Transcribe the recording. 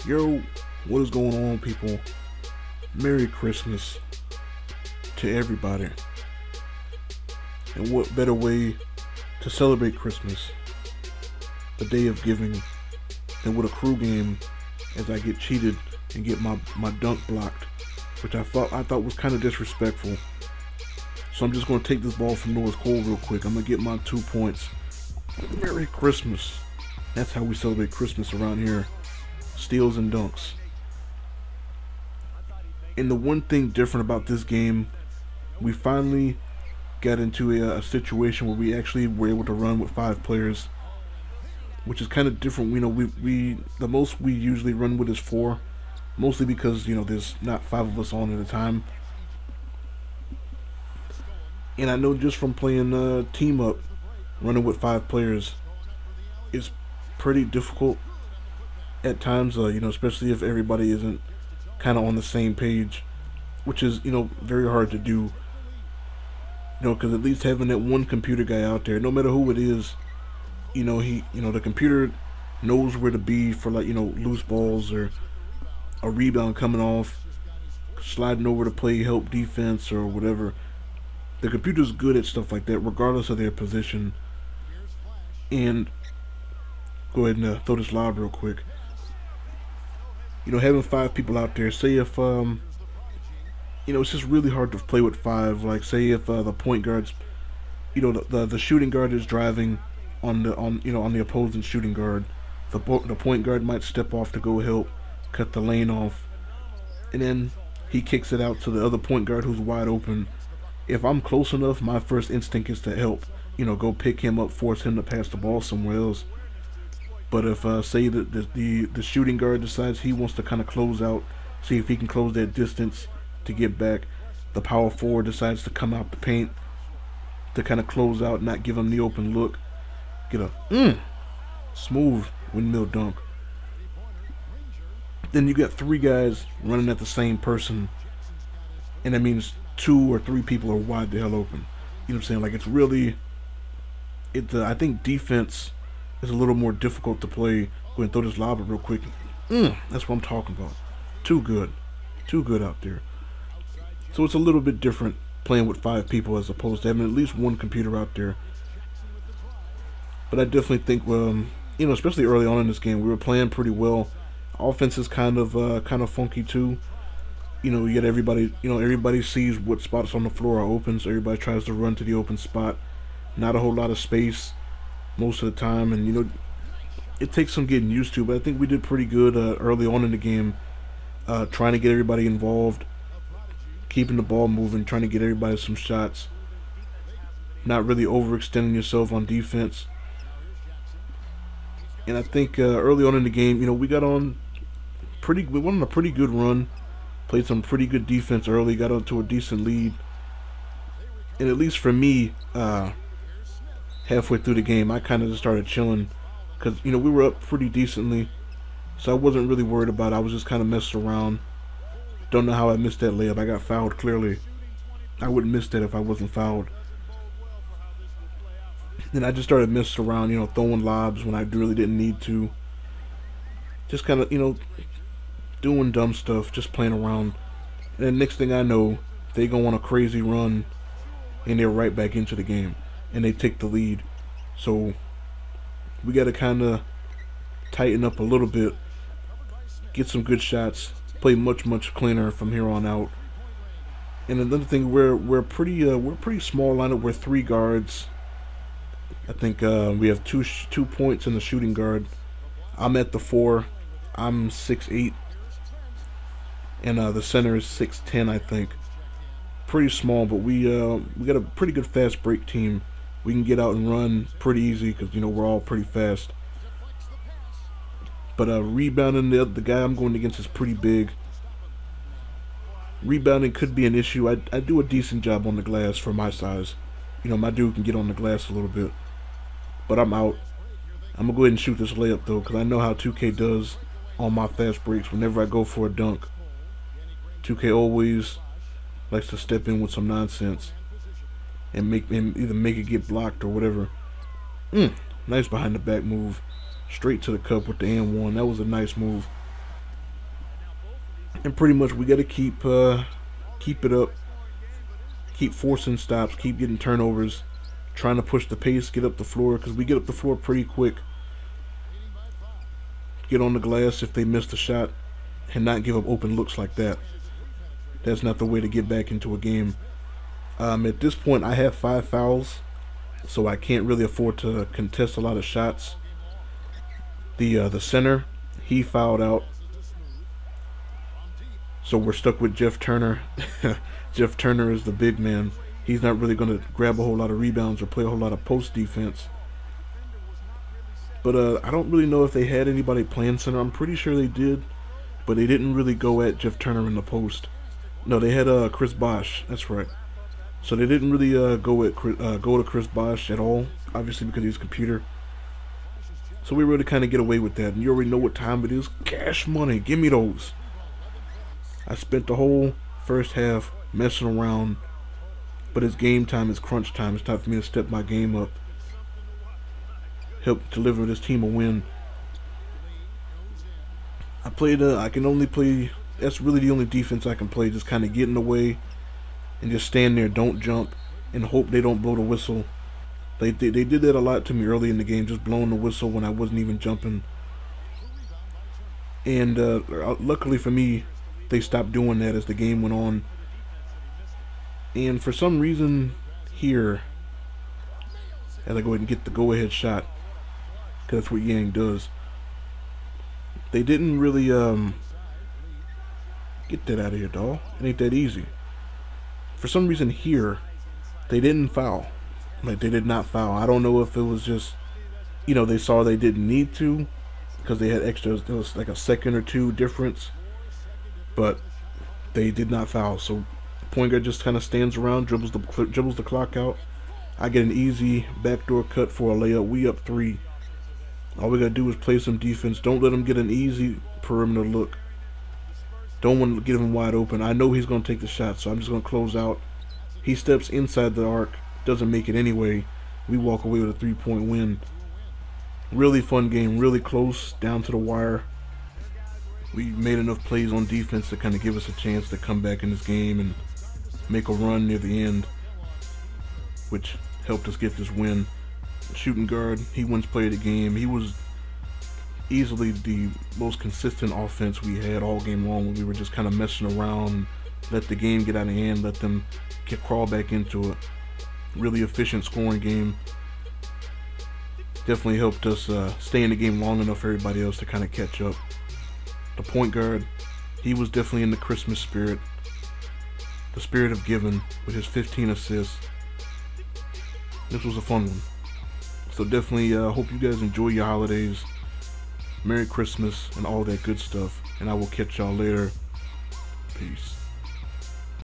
Yo, what is going on, people? Merry Christmas to everybody. And what better way to celebrate Christmas, the day of giving, than with a crew game as I get cheated and get my dunk blocked, which I thought was kind of disrespectful. So I'm just going to take this ball from North Cole real quick. I'm going to get my 2 points. Merry Christmas. That's how we celebrate Christmas around here. Steals and dunks. And the one thing different about this game, we finally got into a situation where we actually were able to run with 5 players, which is kind of different. You know, the most we usually run with is 4, mostly because, you know, there's not 5 of us on at a time. And I know just from playing team up, running with 5 players is pretty difficult at times, you know, especially if everybody isn't kind of on the same page, which is, you know, very hard to do, you know, because at least having that one computer guy out there, no matter who it is, you know, the computer knows where to be for, like, you know, loose balls or a rebound coming off, sliding over to play help defense or whatever. The computer's good at stuff like that, regardless of their position. And go ahead and throw this lob real quick. You know, having 5 people out there, say if, you know, it's just really hard to play with 5. Like, say if the point guard's, you know, the shooting guard is driving on the opposing shooting guard, the point guard might step off to go help, cut the lane off, and then he kicks it out to the other point guard who's wide open. If I'm close enough, my first instinct is to help, you know, go pick him up, force him to pass the ball somewhere else. But if, say, the shooting guard decides he wants to kind of close out, see if he can close that distance to get back, the power forward decides to come out the paint to kind of close out, not give him the open look, get a smooth windmill dunk. Then you got 3 guys running at the same person, and that means 2 or 3 people are wide the hell open. You know what I'm saying? Like, it's really, I think defense is a little more difficult to play. Go ahead and throw this lob real quick. That's what I'm talking about. Too good out there. So it's a little bit different playing with 5 people as opposed to having at least one computer out there. But I definitely think, you know, especially early on in this game, we were playing pretty well. Offense is kind of funky too. You know, you get everybody. You know, everybody sees what spots on the floor are open, so everybody tries to run to the open spot. Not a whole lot of space most of the time, and, you know, it takes some getting used to, but I think we did pretty good early on in the game, trying to get everybody involved, keeping the ball moving, trying to get everybody some shots, not really overextending yourself on defense. And I think early on in the game, you know, we went on a pretty good run, played some pretty good defense early, got onto a decent lead, and at least for me, halfway through the game, I kind of just started chilling because, you know, we were up pretty decently, so I wasn't really worried about it. I was just kind of messing around. Don't know how I missed that layup. I got fouled, clearly. I wouldn't miss that if I wasn't fouled. Then I just started messing around, you know, throwing lobs when I really didn't need to. Just kind of, you know, doing dumb stuff, just playing around. And then next thing I know, they go on a crazy run, and they're right back into the game. And they take the lead. So we got to kind of tighten up a little bit, get some good shots, play much cleaner from here on out. And another thing, we're pretty small lineup. We're 3 guards. I think we have 2 points in the shooting guard. I'm at the 4. I'm 6'8", and the center is 6'10", I think. Pretty small, but we got a pretty good fast break team. We can get out and run pretty easy because, you know, we're all pretty fast. But rebounding, the guy I'm going against is pretty big. Rebounding could be an issue. I do a decent job on the glass for my size. You know, my dude can get on the glass a little bit. But I'm out. I'm going to go ahead and shoot this layup, though, because I know how 2K does on my fast breaks whenever I go for a dunk. 2K always likes to step in with some nonsense and either make it get blocked or whatever. Nice behind the back move. Straight to the cup with the and one. That was a nice move. And pretty much we got to keep it up, keep forcing stops, keep getting turnovers, trying to push the pace, get up the floor, because we get up the floor pretty quick. Get on the glass if they miss the shot, and not give up open looks like that. That's not the way to get back into a game. At this point, I have 5 fouls, so I can't really afford to contest a lot of shots. The center, he fouled out, so we're stuck with Jeff Turner. Jeff Turner is the big man. He's not really going to grab a whole lot of rebounds or play a whole lot of post defense. But I don't really know if they had anybody playing center. I'm pretty sure they did, but they didn't really go at Jeff Turner in the post. No, they had Chris Bosh. That's right. So they didn't really go to Chris Bosh at all, obviously because he's a computer. So we were able to kind of get away with that. And you already know what time it is. Cash money. Give me those. I spent the whole first half messing around, but it's game time. It's crunch time. It's time for me to step my game up. Help deliver this team a win. I can only play, that's really the only defense I can play, just kind of get in the way and just stand there, don't jump, and hope they don't blow the whistle. They did that a lot to me early in the game, just blowing the whistle when I wasn't even jumping. And luckily for me, they stopped doing that as the game went on. And for some reason here, as I go ahead and get the go-ahead shot, because that's what Yang does, they didn't really get that out of here, dawg. It ain't that easy. For some reason here, they didn't foul. Like, they did not foul. I don't know if it was just, you know, they saw they didn't need to because they had extra, there was like a second or two difference, but they did not foul. So the point guard just kind of stands around, dribbles the clock out. I get an easy backdoor cut for a layup. We up 3. All we gotta do is play some defense. Don't let him get an easy perimeter look. Don't want to get him wide open. I know he's gonna take the shot, so I'm just gonna close out. He steps inside the arc, doesn't make it anyway. We walk away with a 3-point win. Really fun game, really close, down to the wire. We made enough plays on defense to kind of give us a chance to come back in this game and make a run near the end, which helped us get this win. Shooting guard, he wins player of the game. He was easily the most consistent offense we had all game long when we were just kind of messing around, let the game get out of hand, let them crawl back into it. Really efficient scoring game. Definitely helped us stay in the game long enough for everybody else to kind of catch up. The point guard, he was definitely in the Christmas spirit. The spirit of giving with his 15 assists. This was a fun one. So definitely hope you guys enjoy your holidays. Merry Christmas and all that good stuff. And I will catch y'all later. Peace.